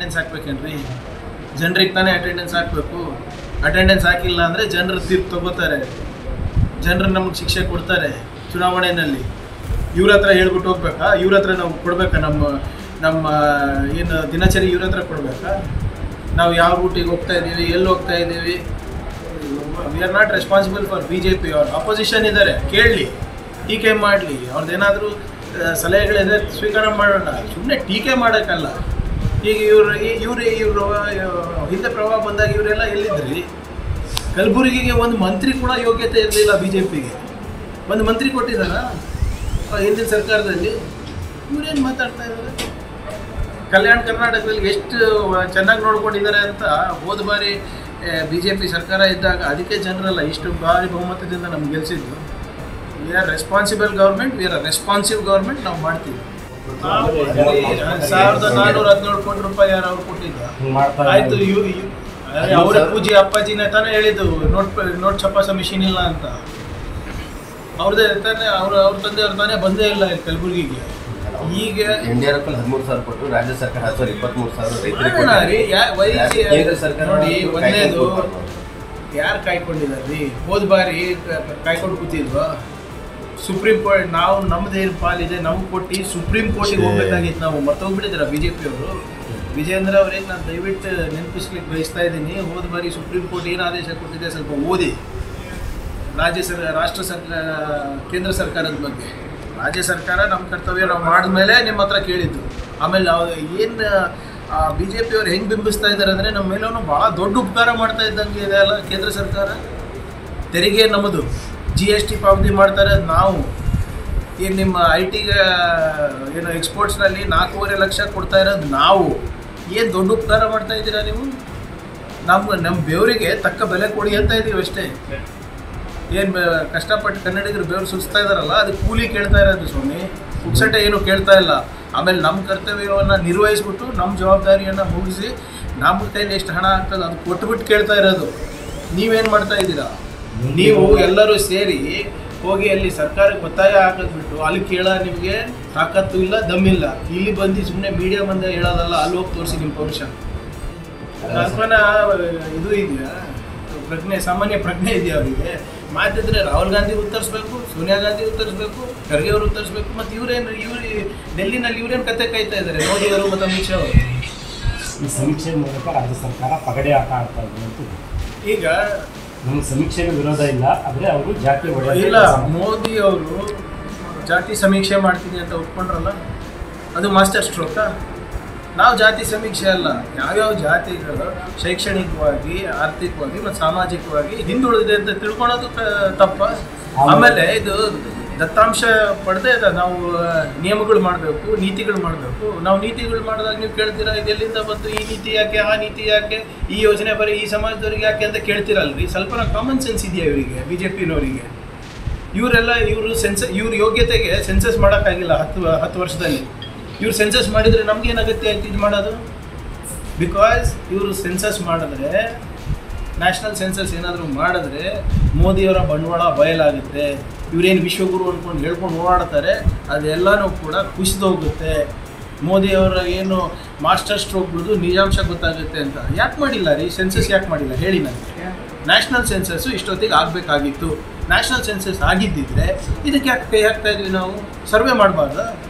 Attendance ಹಾಕ್ಬೇಕೇನ್ರಿ? ಜನರಿಗೆ ತಾನೇ ಅಟೆಂಡೆನ್ಸ್ ಹಾಕಬೇಕು. ಅಟೆಂಡೆನ್ಸ್ ಹಾಕಿಲ್ಲ ಅಂದರೆ ಜನರು ತೀರ್ಪು ತಗೋತಾರೆ, ಜನರು ನಮಗೆ ಶಿಕ್ಷೆ ಕೊಡ್ತಾರೆ ಚುನಾವಣೆಯಲ್ಲಿ. ಇವ್ರ ಹತ್ರ ಹೇಳ್ಬಿಟ್ಟು ಹೋಗ್ಬೇಕಾ? ಇವ್ರ ಹತ್ರ ನಾವು ಕೊಡಬೇಕಾ? ನಮ್ಮ ಏನು ದಿನಚರಿ ಇವ್ರ ಹತ್ರ ಕೊಡಬೇಕಾ? ನಾವು ಯಾವ ರೂಟಿಗೆ ಹೋಗ್ತಾ ಇದ್ದೀವಿ, ಎಲ್ಲಿ ಹೋಗ್ತಾ ಇದ್ದೀವಿ? We are not responsible for BJP. ಅವ್ರು ಅಪೋಸಿಷನ್ ಇದ್ದಾರೆ, ಕೇಳಲಿ, ಟೀಕೆ ಮಾಡಲಿ, ಅವ್ರದ್ದೇನಾದರೂ ಸಲಹೆಗಳಿದೆ ಸ್ವೀಕಾರ ಮಾಡೋಣ, ಸುಮ್ಮನೆ ಟೀಕೆ ಮಾಡೋಕ್ಕಲ್ಲ. ಈಗ ಇವರು ಹಿಂದೆ ಪ್ರವಾಹ ಬಂದಾಗ ಇವರೆಲ್ಲ ಎಲ್ಲಿದ್ರಿ? ಕಲಬುರಗಿಗೆ ಒಂದು ಮಂತ್ರಿ ಕೂಡ ಯೋಗ್ಯತೆ ಇರಲಿಲ್ಲ BJPಗೆ. ಒಂದು ಮಂತ್ರಿ ಕೊಟ್ಟಿದ್ದಾರ ಹಿಂದಿನ ಸರ್ಕಾರದಲ್ಲಿ? ಇವರೇನು ಮಾತಾಡ್ತಾ ಇದ್ದಾರೆ? ಕಲ್ಯಾಣ ಕರ್ನಾಟಕದಲ್ಲಿ ಎಷ್ಟು ಚೆನ್ನಾಗಿ ನೋಡ್ಕೊಂಡಿದ್ದಾರೆ ಅಂತ ಹೋದ ಬಾರಿ BJP ಸರ್ಕಾರ ಇದ್ದಾಗ ಅದಕ್ಕೆ ಜನರಲ್ಲ ಇಷ್ಟು ಭಾರಿ ಬಹುಮತದಿಂದ ನಮ್ಗೆ ಗೆಲ್ಲಿಸಿದ್ದು. We are responsible government, we are responsive government. ನಾವು ಮಾಡ್ತೀವಿ. 1417 ಕೋಟಿ ರೂಪಾಯಿ ಯಾರು ಅವ್ರು ಕೊಟ್ಟಿದ್ದ? ಆಯ್ತು, ಅವರ ಪೂಜೆ ಅಪ್ಪಾಜಿನೇ ತಾನೇ ಹೇಳಿದ್ದು ನೋಟ್ ಛಪಾಸ ಮಿಷಿನ್ ಇಲ್ಲ ಅಂತ. ಅವ್ರದ್ದೇ ತಾನೇ, ಅವ್ರ ತಂದೆಯವ್ರು ತಾನೇ ಬಂದೇ ಇಲ್ಲ ಕಲಬುರಗಿಗೆ. ಈಗ ಯಡಿಯೂರಪ್ಪ 13,000 ಕೊಟ್ಟರು, ರಾಜ್ಯ ಸರ್ಕಾರ 23,000 ನೋಡಿ. ಒಂದೇದು ಯಾರು ಕಾಯ್ಕೊಂಡಿದ್ದಾರೆ? ಹೋದ ಬಾರಿ ಕಾಯ್ಕೊಂಡು ಕೂತಿದ್ವಾ? ಸುಪ್ರೀಂ ಕೋರ್ಟ್ ನಾವು ನಮ್ಮದೇನು ಪಾಲಿದೆ ನಮ್ಗೆ ಕೊಟ್ಟು ಸುಪ್ರೀಂ ಕೋರ್ಟಿಗೆ ಹೋಗ್ಬೇಕಾಗಿತ್ತು. ನಾವು ಮರ್ತೋಗ್ಬಿಟ್ಟಿದ್ದೀರ BJP ಅವರು. ವಿಜೇಂದ್ರ ಅವರಿಗೆ ನಾನು ದಯವಿಟ್ಟು ನೆನಪಿಸ್ಲಿಕ್ಕೆ ಬಯಸ್ತಾ ಇದ್ದೀನಿ. ಹೋದ ಬಾರಿ ಸುಪ್ರೀಂ ಕೋರ್ಟ್ ಏನು ಆದೇಶ ಕೊಟ್ಟಿದೆ ಸ್ವಲ್ಪ ಓದಿ. ರಾಷ್ಟ್ರ ಸರ್ಕಾರ, ಕೇಂದ್ರ ಸರ್ಕಾರದ ಬಗ್ಗೆ. ರಾಜ್ಯ ಸರ್ಕಾರ ನಮ್ಮ ಕರ್ತವ್ಯ ನಾವು ಮಾಡಿದ್ಮೇಲೆ ನಿಮ್ಮ ಹತ್ರ ಕೇಳಿದ್ದು. ಆಮೇಲೆ ನಾವು ಏನು BJP ಅವ್ರು ಹೆಂಗೆ ಬಿಂಬಿಸ್ತಾ ಇದ್ದಾರೆ ಅಂದರೆ ನಮ್ಮ ಮೇಲೂ ಭಾಳ ದೊಡ್ಡ ಉಪಕಾರ ಮಾಡ್ತಾ ಇದ್ದಂಗೆ ಇದೆ ಅಲ್ಲ ಕೇಂದ್ರ ಸರ್ಕಾರ. ತೆರಿಗೆ ನಮ್ಮದು, GST ಪಾವತಿ ಮಾಡ್ತಾರೆ ನಾವು. ಏನು ನಿಮ್ಮ IT-ಗೆ ಏನು ಎಕ್ಸ್ಪೋರ್ಟ್ಸ್ನಲ್ಲಿ 4.5 ಲಕ್ಷ ಕೊಡ್ತಾ ಇರೋದು ನಾವು. ಏನು ದೊಡ್ಡ ಉಪಕಾರ ಮಾಡ್ತಾ ಇದ್ದೀರಾ ನೀವು? ನಮ್ಮ ಬೆವರಿಗೆ ತಕ್ಕ ಬೆಲೆ ಕೊಡಿ ಅಂತ ಇದ್ದೀವಿ ಅಷ್ಟೇ. ಏನು ಕಷ್ಟಪಟ್ಟು ಕನ್ನಡಿಗರು ಬೆವರು ಸುರಿಸ್ತಾ ಇದ್ದಾರಲ್ಲ, ಅದು ಕೂಲಿ ಕೇಳ್ತಾ ಇರೋದು ಸ್ವಾಮಿ, ಪುಕ್ಸಟ್ಟೆ ಏನು ಕೇಳ್ತಾ ಇಲ್ಲ. ಆಮೇಲೆ ನಮ್ಮ ಕರ್ತವ್ಯವನ್ನು ನಿರ್ವಹಿಸ್ಬಿಟ್ಟು ನಮ್ಮ ಜವಾಬ್ದಾರಿಯನ್ನು ಮುಗಿಸಿ ನಮ್ಮ ಕೈಲಿ ಎಷ್ಟು ಹಣ ಆಗ್ತದೆ ಅದು ಕೊಟ್ಬಿಟ್ಟು ಕೇಳ್ತಾ ಇರೋದು. ನೀವೇನು ಮಾಡ್ತಾ ಇದ್ದೀರಾ? ನೀವು ಎಲ್ಲರೂ ಸೇರಿ ಹೋಗಿ ಅಲ್ಲಿ ಸರ್ಕಾರಕ್ಕೆ ಒತ್ತಾಯ ಹಾಕಿದ್ಬಿಟ್ಟು ಅಲ್ಲಿ ಕೇಳೋ ನಿಮಗೆ ತಾಕತ್ತು ಇಲ್ಲ, ದಮ್ಮಿಲ್ಲ. ಇಲ್ಲಿ ಬಂದು ಸುಮ್ಮನೆ ಮೀಡಿಯಾ ಮುಂದೆ ಹೇಳೋದಲ್ಲ, ಅಲ್ಲಿ ಹೋಗಿ ತೋರಿಸಿ ನಿಮ್ಮ ಪೌರುಷ. ಕಲ್ಪನ ಇದು ಇದೆಯಾ? ಪ್ರಜ್ಞೆ, ಸಾಮಾನ್ಯ ಪ್ರಜ್ಞೆ ಇದೆಯಾ ಅವರಿಗೆ? ಮಾತಿದ್ರೆ ರಾಹುಲ್ ಗಾಂಧಿ ಉತ್ತರಿಸ್ಬೇಕು, ಸೋನಿಯಾ ಗಾಂಧಿ ಉತ್ತರಿಸ್ಬೇಕು, ಖರ್ಗೆ ಅವರು ಉತ್ತರಿಸ್ಬೇಕು. ಮತ್ತು ಇವ್ರು ಡೆಲ್ಲಿನಲ್ಲಿ ಇವರೇನು ಕತೆ ಕಾಯ್ತಾ ಇದ್ದಾರೆ? ಮೋದಿ ಅವರು ಮತ್ತು ಅಮಿತ್ ಶಾ ಅವರು. ಈ ಸಮೀಕ್ಷೆ ಮೂಲಕ ರಾಜ್ಯ ಸರ್ಕಾರ ಪಗಡೆ ಆಟ ಆಡ್ತಾ ಇದೆ ಅಂತ. ಈಗ ನಮ್ಮ ಸಮೀಕ್ಷೆಗೆ ವಿರೋಧ ಇಲ್ಲ, ಆದರೆ ಅವರು ಜಾತಿ ಇಲ್ಲ. ಮೋದಿ ಅವರು ಜಾತಿ ಸಮೀಕ್ಷೆ ಮಾಡ್ತೀನಿ ಅಂತ ಒಪ್ಕೊಂಡ್ರಲ್ಲ, ಅದು ಮಾಸ್ಟರ್ ಸ್ಟ್ರೋಕಾ? ನಾವು ಜಾತಿ ಸಮೀಕ್ಷೆ ಅಲ್ಲ, ಯಾವ್ಯಾವ ಜಾತಿಗಳು ಶೈಕ್ಷಣಿಕವಾಗಿ, ಆರ್ಥಿಕವಾಗಿ ಮತ್ತು ಸಾಮಾಜಿಕವಾಗಿ ಹಿಂದುಳಿದಿದೆ ಅಂತ ತಿಳ್ಕೊಳೋದು ತಪ್ಪ. ಆಮೇಲೆ ಇದು ದತ್ತಾಂಶ ಪಡೆದೇ ನಾವು ನಿಯಮಗಳು ಮಾಡಬೇಕು, ನೀತಿಗಳು ಮಾಡಬೇಕು. ನಾವು ನೀತಿಗಳು ಮಾಡಿದಾಗ ನೀವು ಕೇಳ್ತೀರಾ ಇದೆಲ್ಲಿಂದ ಬಂತು, ಈ ನೀತಿ ಯಾಕೆ, ಆ ನೀತಿ ಯಾಕೆ, ಈ ಯೋಜನೆ ಬರೀ ಈ ಸಮಾಜದವ್ರಿಗೆ ಯಾಕೆ ಅಂತ ಕೇಳ್ತೀರಲ್ರಿ. ಸ್ವಲ್ಪ ಕಾಮನ್ ಸೆನ್ಸ್ ಇದೆಯಾ ಇವರಿಗೆ, BJPನವರಿಗೆ? ಇವ್ರ ಯೋಗ್ಯತೆಗೆ ಸೆನ್ಸಸ್ ಮಾಡೋಕ್ಕಾಗಿಲ್ಲ 10 ವರ್ಷದಲ್ಲಿ. ಇವ್ರು ಸೆನ್ಸಸ್ ಮಾಡಿದರೆ ನಮಗೇನು ಅಗತ್ಯ ಆಯ್ತು ಇದು ಮಾಡೋದು? ಬಿಕಾಸ್ ಇವರು ಸೆನ್ಸಸ್ ಮಾಡಿದ್ರೆ, ನ್ಯಾಷನಲ್ ಸೆನ್ಸಸ್ ಏನಾದರೂ ಮಾಡಿದ್ರೆ ಮೋದಿಯವರ ಬಂಡವಾಳ ಬಯಲಾಗುತ್ತೆ. ಇವರೇನು ವಿಶ್ವಗುರು ಅಂದ್ಕೊಂಡು ಹೇಳ್ಕೊಂಡು ಓಡಾಡ್ತಾರೆ, ಅದೆಲ್ಲನೂ ಕೂಡ ಕುಸಿದೋಗುತ್ತೆ. ಮೋದಿಯವರ ಏನು ಮಾಸ್ಟರ್ ಸ್ಟ್ರೋಕ್ಗಳದ್ದು ನಿಜಾಂಶ ಗೊತ್ತಾಗುತ್ತೆ ಅಂತ. ಯಾಕೆ ಮಾಡಿಲ್ಲ ರೀ ಸೆನ್ಸಸ್? ಯಾಕೆ ಮಾಡಿಲ್ಲ ಹೇಳಿ ನನಗೆ. ನ್ಯಾಷನಲ್ ಸೆನ್ಸಸ್ಸು ಇಷ್ಟೊತ್ತಿಗೆ ಆಗಬೇಕಾಗಿತ್ತು. ನ್ಯಾಷನಲ್ ಸೆನ್ಸಸ್ ಆಗಿದ್ದಿದ್ರೆ ಇದಕ್ಕೆ ಯಾಕೆ ಕೈ ಹಾಕ್ತಾ ಇದ್ವಿ ನಾವು? ಸರ್ವೆ ಮಾಡಬಾರ್ದ?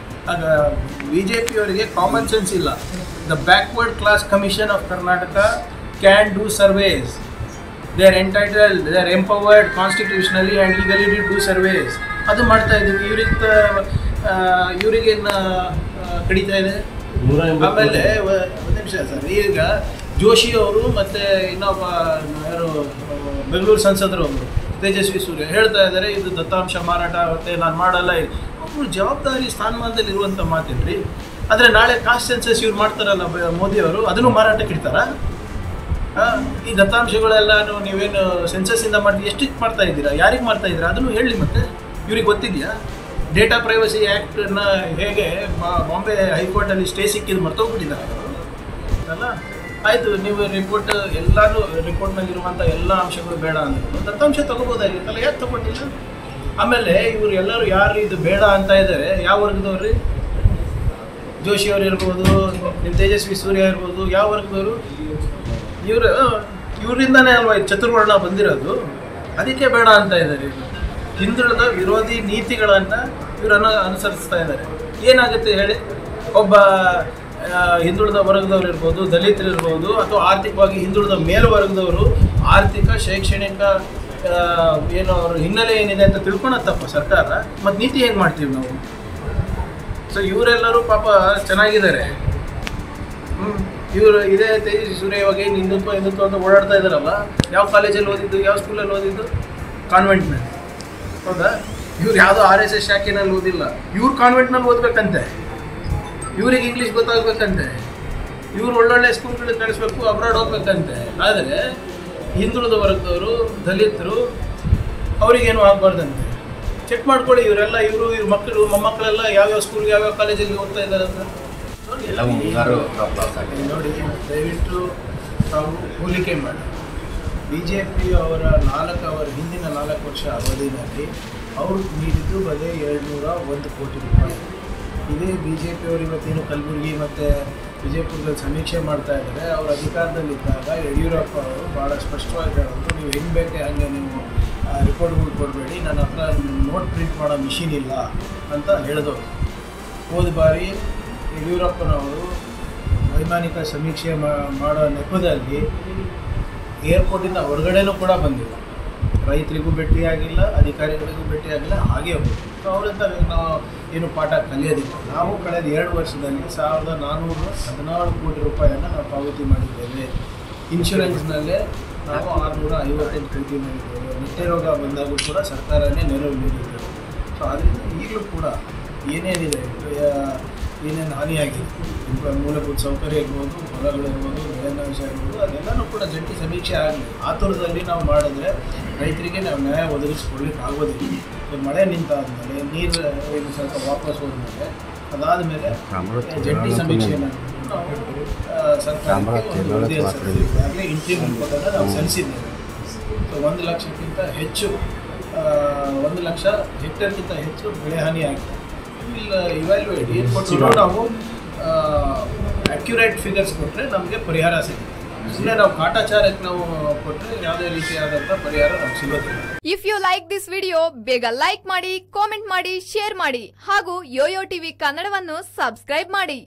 ಆಗ BJPಯವರಿಗೆ ಕಾಮನ್ ಸೆನ್ಸ್ ಇಲ್ಲ. The backward class commission of Karnataka can do surveys. They are entitled, they are empowered constitutionally and legally to do surveys. ಅದು ಮಾಡ್ತಾ ಇದ್ದೀವಿ. ಇವರಿಗೇನು ಕಡಿತಾ ಇದೆ? ಆಮೇಲೆ ಒಂದು ನಿಮಿಷ ಸರ್, ಈಗ ಜೋಶಿ ಅವರು ಮತ್ತು ಇನ್ನೊಬ್ಬ ಯಾರು ಬೆಂಗಳೂರು ಸಂಸದರು ಅವರು ತೇಜಸ್ವಿ ಸೂರ್ಯ ಹೇಳ್ತಾ ಇದ್ದಾರೆ ಇದು ದತ್ತಾಂಶ ಮಾರಾಟ ಆಗುತ್ತೆ, ನಾನು ಮಾಡಲ್ಲ. ಒಬ್ಬರು ಜವಾಬ್ದಾರಿ ಸ್ಥಾನಮಾನದಲ್ಲಿ ಇರುವಂಥ ಮಾತೇನ್ರಿ. ಆದರೆ ನಾಳೆ ಕಾಸ್ಟ್ ಸೆನ್ಸಸ್ ಇವ್ರು ಮಾಡ್ತಾರಲ್ಲ ಮೋದಿಯವರು, ಅದನ್ನು ಮಾರಾಟಕ್ಕೆ ಇಡ್ತಾರಾ? ಈ ದತ್ತಾಂಶಗಳೆಲ್ಲ ನೀವೇನು ಸೆನ್ಸಸ್ಸಿಂದ ಮಾಡಿ ಎಷ್ಟಕ್ಕೆ ಮಾಡ್ತಾ ಇದ್ದೀರಾ? ಯಾರಿಗೆ ಮಾಡ್ತಾ ಇದ್ದೀರಾ? ಅದನ್ನು ಹೇಳಿ. ಮತ್ತೆ ಇವ್ರಿಗೆ ಗೊತ್ತಿದೆಯಾ? ಡೇಟಾ ಪ್ರೈವಸಿ ಆ್ಯಕ್ಟನ್ನು ಹೇಗೆ ಬಾಂಬೆ ಹೈಕೋರ್ಟಲ್ಲಿ ಸ್ಟೇ ಸಿಕ್ಕಿದ್ದು ಮರ್ತೋಗ್ಬಿಟ್ಟಿದ್ದಾರೆ ಅಲ್ಲ? ಆಯಿತು, ನೀವು ರಿಪೋರ್ಟ್ ಎಲ್ಲನೂ ರಿಪೋರ್ಟ್ನಲ್ಲಿರುವಂಥ ಎಲ್ಲ ಅಂಶಗಳು ಬೇಡ ಅಂದರು. ದತ್ತಾಂಶ ತೊಗೋಬೋದಾಗಿತ್ತಲ್ಲ, ಯಾಕೆ ತೊಗೊಂಡಿಲ್ಲ? ಆಮೇಲೆ ಇವರು ಎಲ್ಲರೂ ಯಾರು ಇದು ಬೇಡ ಅಂತ ಇದ್ದಾರೆ, ಯಾವ ವರ್ಗದವ್ರಿ? ಜೋಶಿ ಅವರು ಇರ್ಬೋದು, ನಿಮ್ಮ ತೇಜಸ್ವಿ ಸೂರ್ಯ ಇರ್ಬೋದು, ಯಾವ ವರ್ಗದವರು ಇವರಿಂದನೇ ಅಲ್ವಾ ಚತುರ್ವರ್ಣ ಬಂದಿರೋದು. ಅದಕ್ಕೆ ಬೇಡ ಅಂತ ಇದ್ದಾರೆ. ಹಿಂದುಳಿದ ವಿರೋಧಿ ನೀತಿಗಳನ್ನು ಇವರನ್ನು ಅನುಸರಿಸ್ತಾ ಇದ್ದಾರೆ. ಏನಾಗುತ್ತೆ ಹೇಳಿ, ಒಬ್ಬ ಹಿಂದುಳಿದ ವರ್ಗದವ್ರು ಇರ್ಬೋದು, ದಲಿತರು ಇರ್ಬೋದು, ಅಥವಾ ಆರ್ಥಿಕವಾಗಿ ಹಿಂದುಳಿದ ಮೇಲ್ವರ್ಗದವರು ಆರ್ಥಿಕ ಶೈಕ್ಷಣಿಕ ಏನು ಅವ್ರ ಹಿನ್ನೆಲೆ ಏನಿದೆ ಅಂತ ತಿಳ್ಕೊಳತ್ತಪ್ಪ ಸರ್ಕಾರ. ಮತ್ತು ನೀತಿ ಹೆಂಗೆ ಮಾಡ್ತೀವಿ ನಾವು? ಸೊ ಇವರೆಲ್ಲರೂ ಪಾಪ ಚೆನ್ನಾಗಿದ್ದಾರೆ. ಇವರು ಇದೇ ತೇಜಸ್ವಿ ಸೂರ್ಯ ಇವಾಗ ಏನು ಹಿಂದುತ್ವ ಅಂತ ಓಡಾಡ್ತಾ ಇದ್ದಾರಲ್ಲ, ಯಾವ ಕಾಲೇಜಲ್ಲಿ ಓದಿದ್ದು, ಯಾವ ಸ್ಕೂಲಲ್ಲಿ ಓದಿದ್ದು? ಕಾನ್ವೆಂಟ್ನಲ್ಲಿ. ಹೌದಾ? ಇವ್ರು ಯಾವುದೋ RSS ಶಾಖೆನಲ್ಲಿ ಓದಿಲ್ಲ, ಇವ್ರು ಕಾನ್ವೆಂಟ್ನಲ್ಲಿ ಓದಬೇಕಂತೆ, ಇವ್ರಿಗೆ ಇಂಗ್ಲೀಷ್ ಗೊತ್ತಾಗಬೇಕಂತೆ, ಇವ್ರು ಒಳ್ಳೊಳ್ಳೆ ಸ್ಕೂಲ್ಗಳಿಗೆ ಕಳಿಸ್ಬೇಕು, ಅಬ್ರಾಡ್ ಹೋಗ್ಬೇಕಂತೆ. ಆದರೆ ಹಿಂದುಳಿದ ವರ್ಗದವರು, ದಲಿತರು ಅವ್ರಿಗೇನು ಆಗಬಾರ್ದಂತೆ. ಚೆಕ್ ಮಾಡ್ಕೊಳ್ಳಿ, ಇವರೆಲ್ಲ ಇವ್ರ ಮಕ್ಕಳು ಮೊಮ್ಮಕ್ಕಳೆಲ್ಲ ಯಾವ್ಯಾವ ಸ್ಕೂಲ್ಗೆ ಯಾವ್ಯಾವ ಕಾಲೇಜಲ್ಲಿ ಓದ್ತಾ ಇದ್ದಾರೆ ಅಂತ ನೋಡಿ. ದಯವಿಟ್ಟು ತಾವು ಹೋಲಿಕೆ ಮಾಡಿ. BJP ಅವರ ಹಿಂದಿನ 4 ವರ್ಷ ಅವಧಿನಲ್ಲಿ ಅವರು ನೀಡಿದ್ದು ಬರೀ 201 ಕೋಟಿ ರೂಪಾಯಿ. ಇದೇ BJP ಅವರು ಇವತ್ತೇನು ಕಲಬುರಗಿ ಮತ್ತು ವಿಜಯಪುರದಲ್ಲಿ ಸಮೀಕ್ಷೆ ಮಾಡ್ತಾ ಇದ್ದಾರೆ. ಅವರು ಅಧಿಕಾರದಲ್ಲಿದ್ದಾಗ ಯಡಿಯೂರಪ್ಪ ಅವರು ಭಾಳ ಸ್ಪಷ್ಟವಾಗಿ ಹೇಳೋದು, ನೀವು ಹೆಂಗೆ ಬೇಕೆ ಹಾಗೆ ನೀವು ರಿಪೋರ್ಟ್ಗಳು ಕೊಡಬೇಡಿ, ನನ್ನ ಹತ್ರ ನೋಟ್ ಪ್ರಿಂಟ್ ಮಾಡೋ ಮಿಷಿನ್ ಇಲ್ಲ ಅಂತ ಹೇಳಿದವರು. ಹೋದ ಬಾರಿ ಯಡಿಯೂರಪ್ಪನವರು ವೈಮಾನಿಕ ಸಮೀಕ್ಷೆ ಮಾಡೋ ನೆಪದಲ್ಲಿ ಏರ್ಪೋರ್ಟಿಂದ ಹೊರಗಡೆನೂ ಕೂಡ ಬಂದಿಲ್ಲ. ರೈತರಿಗೂ ಭೇಟಿಯಾಗಿಲ್ಲ, ಅಧಿಕಾರಿಗಳಿಗೂ ಭೇಟಿಯಾಗಿಲ್ಲ, ಹಾಗೆ ಹೋಗಿ. ಸೊ ಅವರಿಂದ ನಾವು ಏನು ಪಾಠ ಕಲಿಯೋದಿಲ್ಲ. ನಾವು ಕಳೆದ 2 ವರ್ಷದಲ್ಲಿ 1414 ಕೋಟಿ ರೂಪಾಯಿಯನ್ನು ನಾವು ಪಾವತಿ ಮಾಡಿದ್ದೇವೆ. ಇನ್ಶೂರೆನ್ಸ್ನಲ್ಲೇ ನಾವು 658 ಕೋಟಿ ಮಾಡಿದ್ದೇವೆ. ನಿತ್ಯ ರೋಗ ಬಂದಾಗೂ ಕೂಡ ಸರ್ಕಾರನೇ ನೆರವು ನೀಡಿದ್ದೇವೆ. ಸೊ ಅದರಿಂದ ಈಗಲೂ ಕೂಡ ಏನೇನಿದೆ, ಏನೇನು ಹಾನಿಯಾಗಿದೆ, ಮೂಲಭೂತ ಸೌಕರ್ಯ ಇರ್ಬೋದು, ಹೊಲಗಳಿರ್ಬೋದು, ಬೆಳೆನಾಶ ಇರ್ಬೋದು, ಅದೆಲ್ಲನೂ ಕೂಡ ಜಂಟಿ ಸಮೀಕ್ಷೆ ಆಗಲಿ. ಆತುರದಲ್ಲಿ ನಾವು ಮಾಡಿದ್ರೆ ರೈತರಿಗೆ ನಾವು ನ್ಯಾಯ ಒದಗಿಸ್ಕೊಡ್ಲಿಕ್ಕೆ ಆಗೋದಿಲ್ಲ. ಮಳೆ ನಿಂತಾದ್ಮೇಲೆ ನೀರು ಸ್ವಲ್ಪ ವಾಪಸ್ ಹೋದ್ಮೇಲೆ ಅದಾದಮೇಲೆ ಜಂಟಿ ಸಮೀಕ್ಷೆಯನ್ನು ನಾವು ಸರ್ಕಾರಕ್ಕೆ ಆಗಲೇ ಇಂಟ್ರಿಮ್ ಅನ್ಕೋದಾಗ ನಾವು ಸಲ್ಲಿಸಿದ್ದೇವೆ. ಸೊ 1 ಲಕ್ಷಕ್ಕಿಂತ ಹೆಚ್ಚು 1 ಲಕ್ಷ ಹೆಕ್ಟೇರ್ಗಿಂತ ಹೆಚ್ಚು ಬೆಳೆ ಹಾನಿ ಆಗಿದೆ. ಇವ್ಯಾಲ್ಯೂಯೇಟ್ ಏನು ಕೊಟ್ಟರು ನಾವು ಅಕ್ಯುರೇಟ್ ಫಿಗರ್ಸ್ ಕೊಟ್ಟರೆ ನಮಗೆ ಪರಿಹಾರ ಸಿಗುತ್ತೆ. ಸುಮ್ಮನೆ ನಾವು ಕಾಟಾಚಾರಕ್ಕೆ ನಾವು ಕೊಟ್ಟರೆ ಯಾವುದೇ ರೀತಿಯಾದಂಥ ಪರಿಹಾರ ನಮ್ಗೆ ಸಿಗೋದಿಲ್ಲ. If you like this video, ಬೇಗ ಲೈಕ್ ಮಾಡಿ, ಕಾಮೆಂಟ್ ಮಾಡಿ, ಶೇರ್ ಮಾಡಿ ಹಾಗೂ ಯೋಯೋ ಟಿವಿ ಕನ್ನಡವನ್ನು ಸಬ್ಸ್ಕ್ರೈಬ್ ಮಾಡಿ.